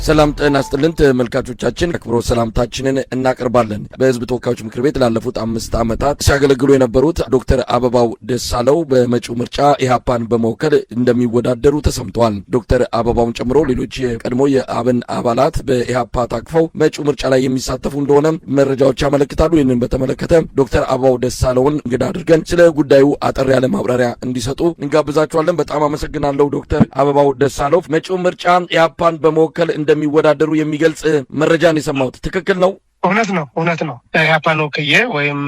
ሰላም ጤና ይስጥልን ተመልካቾቻችን፣ አክብሮ ሰላምታችንን እናቀርባለን። በህዝብ ተወካዮች ምክር ቤት ላለፉት 5 ዓመታት ሲያገለግሉ የነበሩት ዶክተር አበባው ደሳለው በመጪው ምርጫ ኢህአፓን በመወከል እንደሚወዳደሩ ተሰምቷል። ዶክተር አበባውን ጨምሮ ሌሎች የቀድሞ የአብን አባላት በኢህአፓ ታቅፈው መጪው ምርጫ ላይ የሚሳተፉ እንደሆነ መረጃዎች ያመለክታሉ። ይህንን በተመለከተ ዶክተር አበባው ደሳለውን እንግዳ አድርገን ስለ ጉዳዩ አጠር ያለ ማብራሪያ እንዲሰጡ እንጋብዛቸዋለን። በጣም አመሰግናለሁ ዶክተር አበባው ደሳለው። መጪው ምርጫ ኢህአፓን በመወከል እንደሚወዳደሩ የሚገልጽ መረጃን የሰማሁት ትክክል ነው? እውነት ነው። ኢህአፓን ወክዬ ወይም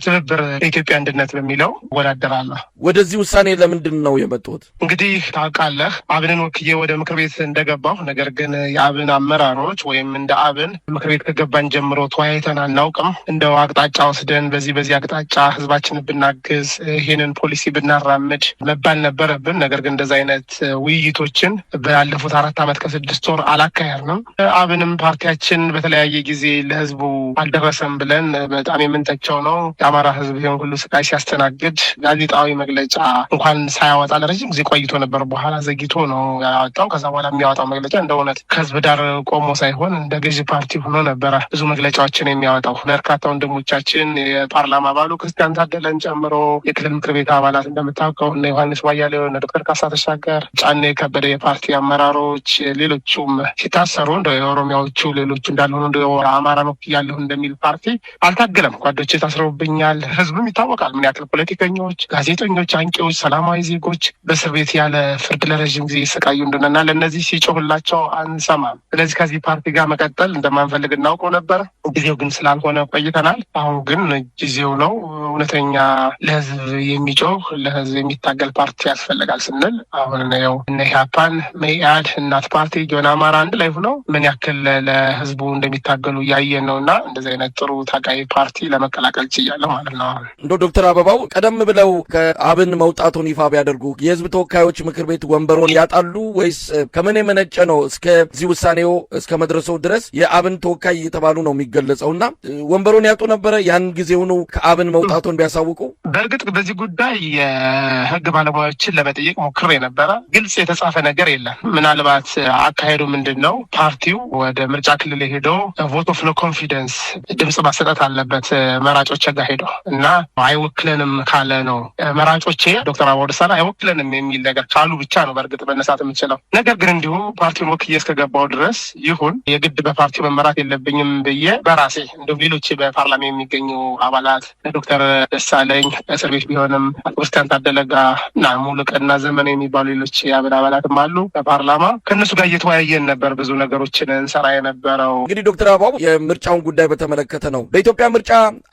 ትብብር ለኢትዮጵያ አንድነት በሚለው እወዳደራለሁ። ወደዚህ ውሳኔ ለምንድን ነው የመጡት? እንግዲህ ታውቃለህ፣ አብንን ወክዬ ወደ ምክር ቤት እንደገባሁ፣ ነገር ግን የአብን አመራሮች ወይም እንደ አብን ምክር ቤት ከገባን ጀምሮ ተወያይተን አናውቅም። እንደው አቅጣጫ ወስደን በዚህ አቅጣጫ ህዝባችንን ብናግዝ፣ ይሄንን ፖሊሲ ብናራምድ መባል ነበረብን። ነገር ግን እንደዚ አይነት ውይይቶችን ባለፉት 4 ዓመት ከ6 ወር አላካሄድንም። አብንም ፓርቲያችን በተለያየ ጊዜ ለህዝብ አልደረሰም ብለን በጣም የምንተቸው ነው። የአማራ ህዝብ ይህን ሁሉ ስቃይ ሲያስተናግድ ጋዜጣዊ መግለጫ እንኳን ሳያወጣ ለረጅም ጊዜ ቆይቶ ነበር። በኋላ ዘግይቶ ነው ያወጣው። ከዛ በኋላ የሚያወጣው መግለጫ እንደ እውነት ከህዝብ ዳር ቆሞ ሳይሆን እንደ ገዢ ፓርቲ ሆኖ ነበረ ብዙ መግለጫዎችን የሚያወጣው። በርካታ ወንድሞቻችን የፓርላማ አባሉ ክርስቲያን ታደለን ጨምሮ የክልል ምክር ቤት አባላት እንደምታውቀው እነ ዮሐንስ ባያሌው፣ እነ ዶክተር ካሳ ተሻገር፣ ጫኔ ከበደ የፓርቲ አመራሮች፣ ሌሎቹም ሲታሰሩ እንደ የኦሮሚያዎቹ ሌሎቹ እንዳልሆኑ እንደ አማራ ነው ያለሁ እንደሚል ፓርቲ አልታገለም። ጓዶቼ ታስረውብኛል። ህዝብም ይታወቃል ምን ያክል ፖለቲከኞች፣ ጋዜጠኞች፣ አንቂዎች፣ ሰላማዊ ዜጎች በእስር ቤት ያለ ፍርድ ለረዥም ጊዜ ይሰቃዩ እንደሆነና ለእነዚህ ሲጮህላቸው አንሰማም። ስለዚህ ከዚህ ፓርቲ ጋር መቀጠል እንደማንፈልግ እናውቀው ነበር። ጊዜው ግን ስላልሆነ ቆይተናል። አሁን ግን ጊዜው ነው። እውነተኛ ለህዝብ የሚጮህ ለህዝብ የሚታገል ፓርቲ ያስፈልጋል ስንል አሁን ነው እነ ኢህአፓን፣ መኢአድ፣ እናት ፓርቲ፣ ጆን አማራ አንድ ላይ ሆነው ምን ያክል ለህዝቡ እንደሚታገሉ እያየን ነው እና እንደዚህ አይነት ጥሩ ታጋይ ፓርቲ ለመቀላቀል ችያለሁ ማለት ነው። እንደ ዶክተር አበባው ቀደም ብለው ከአብን መውጣቱን ይፋ ቢያደርጉ የህዝብ ተወካዮች ምክር ቤት ወንበሮን ያጣሉ ወይስ ከምን የመነጨ ነው እስከዚህ ውሳኔው እስከ መድረሰው ድረስ የአብን ተወካይ እየተባሉ ነው የሚገለጸውና ወንበሮን ያጡ ነበረ? ያን ጊዜውኑ ከአብን መውጣቱን ቢያሳውቁ። በእርግጥ በዚህ ጉዳይ የህግ ባለሙያዎችን ለመጠየቅ ሞክሬ ነበረ። ግልጽ የተጻፈ ነገር የለም። ምናልባት አካሄዱ ምንድን ነው? ፓርቲው ወደ ምርጫ ክልል ሄዶ ቮት ኦፍ ኖ ኮንፊደንስ ድምጽ ማሰጠት አለበት መራጮች ጋር ሄዶ እና አይወክለንም ካለ ነው መራጮቼ ዶክተር አበባው ደሳለው አይወክለንም የሚል ነገር ካሉ ብቻ ነው በእርግጥ መነሳት የምችለው። ነገር ግን እንዲሁ ፓርቲውን ወክዬ እስከገባው ድረስ ይሁን የግድ በፓርቲው መመራት የለብኝም ብዬ በራሴ እንዲሁም ሌሎች በፓርላማ የሚገኙ አባላት ዶክተር ደሳለኝ እስር ቤት ቢሆንም ክርስቲያን ታደለጋ እና ሙሉቀና ዘመን የሚባሉ ሌሎች የአብን አባላትም አሉ በፓርላማ ከእነሱ ጋር እየተወያየን ነበር ብዙ ነገሮችን እንሰራ የነበረው። እንግዲህ ዶክተር አበባው የምርጫውን ጉዳይ በተመለከተ ነው። በኢትዮጵያ ምርጫ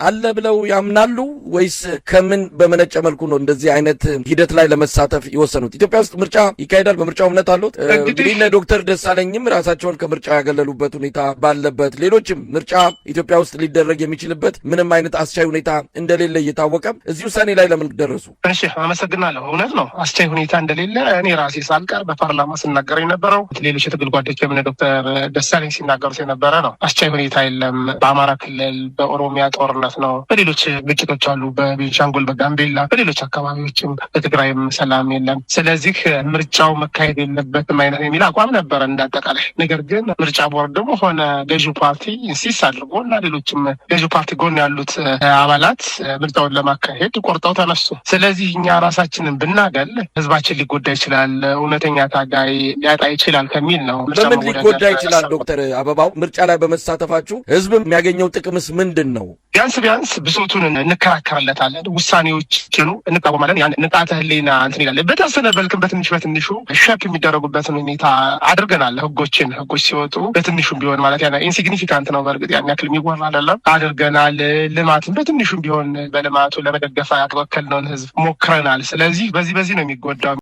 አለ ብለው ያምናሉ ወይስ ከምን በመነጨ መልኩ ነው እንደዚህ አይነት ሂደት ላይ ለመሳተፍ የወሰኑት? ኢትዮጵያ ውስጥ ምርጫ ይካሄዳል? በምርጫው እምነት አሉት? እንግዲህ እነ ዶክተር ደሳለኝም ራሳቸውን ከምርጫ ያገለሉበት ሁኔታ ባለበት፣ ሌሎችም ምርጫ ኢትዮጵያ ውስጥ ሊደረግ የሚችልበት ምንም አይነት አስቻይ ሁኔታ እንደሌለ እየታወቀ እዚህ ውሳኔ ላይ ለምን ደረሱ? እሺ፣ አመሰግናለሁ። እውነት ነው አስቻይ ሁኔታ እንደሌለ እኔ ራሴ ሳልቀር በፓርላማ ስናገር የነበረው ሌሎች የትግል ጓደኞቼም እነ ዶክተር ደሳለኝ ሲናገሩት የነበረ ነው። አስቻይ ሁኔታ የለም። በአማራ ክልል በኦሮሚያ ጦርነት ነው። በሌሎች ግጭቶች አሉ። በቤንሻንጉል፣ በጋምቤላ፣ በሌሎች አካባቢዎችም በትግራይም ሰላም የለም። ስለዚህ ምርጫው መካሄድ የለበትም አይነት የሚል አቋም ነበረ እንዳጠቃላይ። ነገር ግን ምርጫ ቦርድም ሆነ ገዢው ፓርቲ ኢንሲስት አድርጎ እና ሌሎችም ገዢው ፓርቲ ጎን ያሉት አባላት ምርጫውን ለማካሄድ ቆርጠው ተነሱ። ስለዚህ እኛ ራሳችንን ብናገል ህዝባችን ሊጎዳ ይችላል፣ እውነተኛ ታጋይ ሊያጣ ይችላል ከሚል ነው። በምን ሊጎዳ ይችላል? ዶክተር አበባው ምርጫ ላይ በመሳተፋችሁ ህዝብ የሚያገኘው ጥቅምስ ምንድን ነው? ቢያንስ ብሶቱን እንከራከርለታለን፣ ውሳኔዎችን እንቃወማለን። ያን ንቃተ ህሊና እንትን ይላል። በተወሰነ በልክም በትንሹ ሸፕ የሚደረጉበትን ሁኔታ አድርገናል። ህጎች ሲወጡ በትንሹም ቢሆን ማለት ያ ኢንሲግኒፊካንት ነው። በእርግጥ ያን ያክል የሚወራ አይደለም። አድርገናል። ልማትን በትንሹም ቢሆን በልማቱ ለመደገፍ ያወከልነውን ህዝብ ሞክረናል። ስለዚህ በዚህ ነው የሚጎዳው።